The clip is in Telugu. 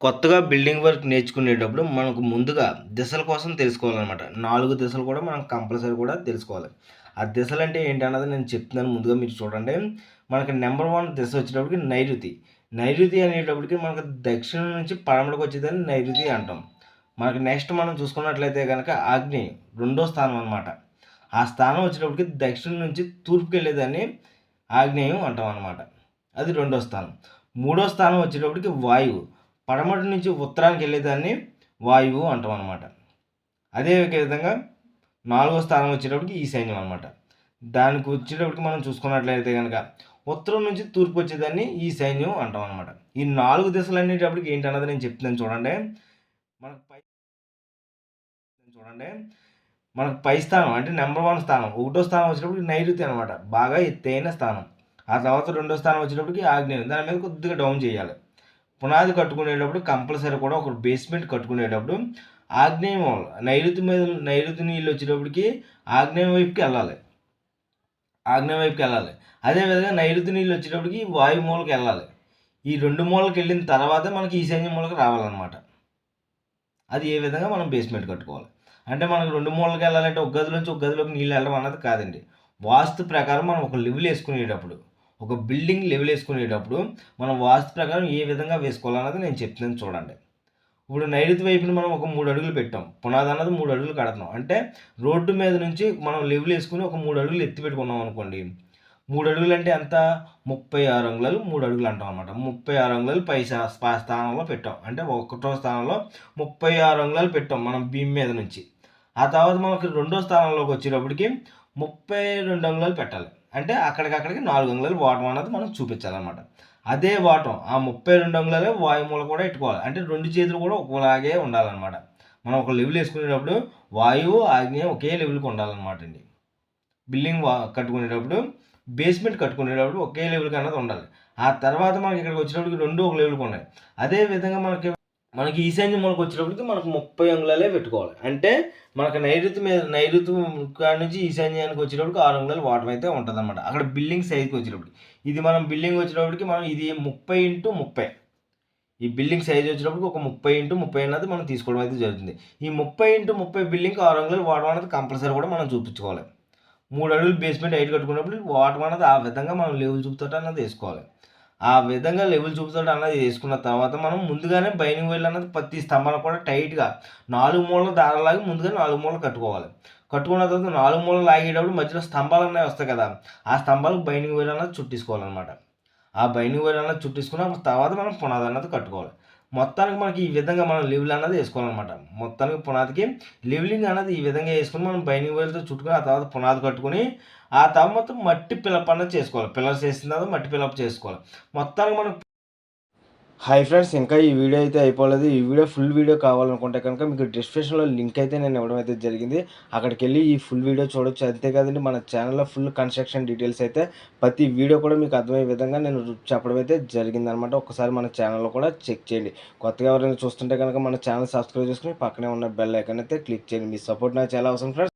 కొత్తగా బిల్డింగ్ వర్క్ నేర్చుకునేటప్పుడు మనకు ముందుగా దిశల కోసం తెలుసుకోవాలన్నమాట. 4 దిశలు కూడా మనం కంపల్సరీ కూడా తెలుసుకోవాలి. ఆ దిశలంటే ఏంటన్నది నేను చెప్తున్నాను ముందుగా మీరు చూడండి. మనకి నంబర్ 1 దిశ వచ్చేటప్పటికి నైరుతి. నైరుతి అనేటప్పటికి మనకు దక్షిణం నుంచి పడమరకు వచ్చేదాన్ని నైరుతి అంటాం. మనకి నెక్స్ట్ మనం చూసుకున్నట్లయితే గనక ఆగ్నేయం రెండో స్థానం అనమాట. ఆ స్థానం వచ్చేటప్పటికి దక్షిణం నుంచి తూర్పుకెళ్ళేదాన్ని ఆగ్నేయం అంటాం అనమాట. అది రెండో స్థానం. మూడో స్థానం వచ్చేటప్పటికి వాయువు. పడమటి నుంచి ఉత్తరానికి వెళ్ళేదాన్ని వాయువు అంటాం అనమాట. అదే విధంగా నాలుగో స్థానం వచ్చేటప్పటికి ఈశాన్యం అనమాట. దానికి వచ్చేటప్పటికి మనం చూసుకున్నట్లయితే కనుక ఉత్తరం నుంచి తూర్పు వచ్చేదాన్ని ఈశాన్యం అంటాం అనమాట. ఈ 4 దిశలు అనేటప్పటికి ఏంటన్నది నేను చెప్తున్నాను చూడండి. మనకు పై చూడండి మనకు పై స్థానం అంటే నెంబర్ 1 స్థానం, ఒకటో స్థానం వచ్చేటప్పటికి నైరుతి అనమాట, బాగా ఎత్తైన స్థానం. ఆ తర్వాత రెండో స్థానం వచ్చేటప్పటికి ఆగ్నేయం, దాని మీద కొద్దిగా డౌన్ చేయాలి. పునాది కట్టుకునేటప్పుడు కంపల్సరీ కూడా ఒక బేస్మెంట్ కట్టుకునేటప్పుడు ఆగ్నేయం నైరుతి నీళ్ళు వచ్చేటప్పటికి ఆగ్నేయం వైపుకి వెళ్ళాలి. అదేవిధంగా నైరుతి నీళ్ళు వచ్చేటప్పటికి వాయు మూలకి వెళ్ళాలి. ఈ 2 మూలకి వెళ్ళిన తర్వాత మనకి ఈశాన్య మూలకి రావాలన్నమాట. అది ఏ విధంగా మనం బేస్మెంట్ కట్టుకోవాలి అంటే మనకు 2 మూలకి వెళ్ళాలంటే ఒక గదిలోంచి ఒక గదిలోకి నీళ్ళు వెళ్ళడం అన్నది కాదండి. వాస్తు ప్రకారం మనం ఒక లెవెల్ వేసుకునేటప్పుడు, ఒక బిల్డింగ్ లెవెల్ వేసుకునేటప్పుడు మనం వాస్తు ప్రకారం ఏ విధంగా వేసుకోవాలన్నది నేను చెప్తున్నాను చూడండి. ఇప్పుడు నైరుతి వైపున మనం ఒక 3 అడుగులు పెట్టాం, పునాది అన్నది 3 అడుగులు కడుతున్నాం అంటే రోడ్డు మీద నుంచి మనం లెవెల్ వేసుకుని ఒక 3 అడుగులు ఎత్తి పెట్టుకున్నాం అనుకోండి. 3 అడుగులు అంటే ఎంత? 36 అంగుళాలు 3 అడుగులు అంటాం అనమాట. 36 అంగుళాలు పై స్థానంలో పెట్టాం అంటే ఒకటో స్థానంలో 36 అంగుళాలు పెట్టాం మనం భీమ్ మీద నుంచి. ఆ తర్వాత మనకి రెండో స్థానంలోకి వచ్చేటప్పటికి 32 అంగుళాలు పెట్టాలి. అంటే అక్కడికి 4 అంగుళాలు వాటం అన్నది మనం చూపించాలన్నమాట. అదే వాటం ఆ 32 అంగుళాలే వాయుమూల కూడా పెట్టుకోవాలి. అంటే 2 చేతులు కూడా ఒకలాగే ఉండాలన్నమాట. మనం ఒక లెవెల్ వేసుకునేటప్పుడు వాయువు ఆగ్నేయం ఒకే లెవెల్కి ఉండాలన్నమాట అండి. బిల్డింగ్ కట్టుకునేటప్పుడు, బేస్మెంట్ కట్టుకునేటప్పుడు ఒకే లెవెల్కి అన్నది ఉండాలి. ఆ తర్వాత మనకి ఇక్కడికి వచ్చేటప్పటికి 2 ఒక లెవెల్కి ఉన్నాయి. అదే విధంగా మనకి ఈశాన్య మూలకు వచ్చేటప్పటికి మనకు 30 అంగుళాలే పెట్టుకోవాలి. అంటే మనకు నైరుతి కాడ నుంచి ఈశాన్యానికి వచ్చేటప్పటికి 6 అంగుళాలు వాటర్ అయితే ఉంటుందన్నమాట. అక్కడ బిల్డింగ్ సైజ్కి వచ్చేటప్పటికి ఇది మనం బిల్డింగ్ వచ్చేటప్పటికి మనం ఇది 30x30. ఈ బిల్డింగ్ సైజ్ వచ్చేటప్పటికి ఒక 30x30 అన్నది మనం తీసుకోవడం అయితే జరుగుతుంది. ఈ 30x30 బిల్డింగ్కి 6 అంగుళాలు వాటర్ అనేది కంపల్సరీ కూడా మనం చూపించుకోవాలి. 3 అడుగులు బేస్మెంట్ హైట్ కట్టుకున్నప్పుడు వాటర్ అనేది ఆ విధంగా మనం లెవెల్ చూపుతాట అన్నది వేసుకోవాలి. ఆ విధంగా లెవెల్ చూపుతాట అన్నది వేసుకున్న తర్వాత మనం ముందుగానే బైనింగ్ వైర్లు అన్నది ప్రతి స్తంభాలకు కూడా టైట్గా 4 మూలలు దారలాగి ముందుగా 4 మూలలు కట్టుకోవాలి. కట్టుకున్న తర్వాత 4 మూలలు లాగేటప్పుడు మధ్యలో స్తంభాలు అనేవి వస్తాయి కదా, ఆ స్తంభాలకు బైనింగ్ వైర్ అన్నది చుట్టేసుకోవాలన్నమాట. ఆ బైనింగ్ వైర్ అన్నది చుట్టేసుకున్న తర్వాత మనం పునాది అన్నది కట్టుకోవాలి. మొత్తానికి మనకి ఈ విధంగా మనం లెవెల్ అన్నది వేసుకోవాలన్నమాట. మొత్తానికి పునాదికి లెవెలింగ్ అన్నది ఈ విధంగా వేసుకుని మనం బైనింగ్ వైర్తో చుట్టుకుని ఆ తర్వాత పునాది కట్టుకుని ఆ తర్వాత మట్టి పిలప్ అన్నది చేసుకోవాలి. పిల్లర్స్ వేసిన తర్వాత మట్టి పిలప్ చేసుకోవాలి. మొత్తానికి మనం హాయ్ ఫ్రెండ్స్, ఇంకా ఈ వీడియో అయితే అయిపోలేదు. ఈ వీడియో ఫుల్ వీడియో కావాలనుకుంటే కనుక మీకు డిస్క్రిప్షన్లో లింక్ అయితే నేను ఇవ్వడం అయితే జరిగింది. అక్కడికి వెళ్ళి ఈ ఫుల్ వీడియో చూడొచ్చు. అంతేకాదండి మన ఛానల్లో ఫుల్ కన్స్ట్రక్షన్ డీటెయిల్స్ అయితే ప్రతి వీడియో కూడా మీకు అర్థమయ్యే విధంగా నేను చెప్పడం అయితే జరిగిందనమాట. ఒకసారి మన ఛానల్లో కూడా చెక్ చేయండి. కొత్తగా ఎవరైనా చూస్తుంటే కనుక మన ఛానల్ సబ్స్క్రైబ్ చేసుకుని పక్కనే ఉన్న బెల్ ఐకాన్ అయితే క్లిక్ చేయండి. మీ సపోర్ట్ నాకు చాలా అవసరం ఫ్రెండ్స్.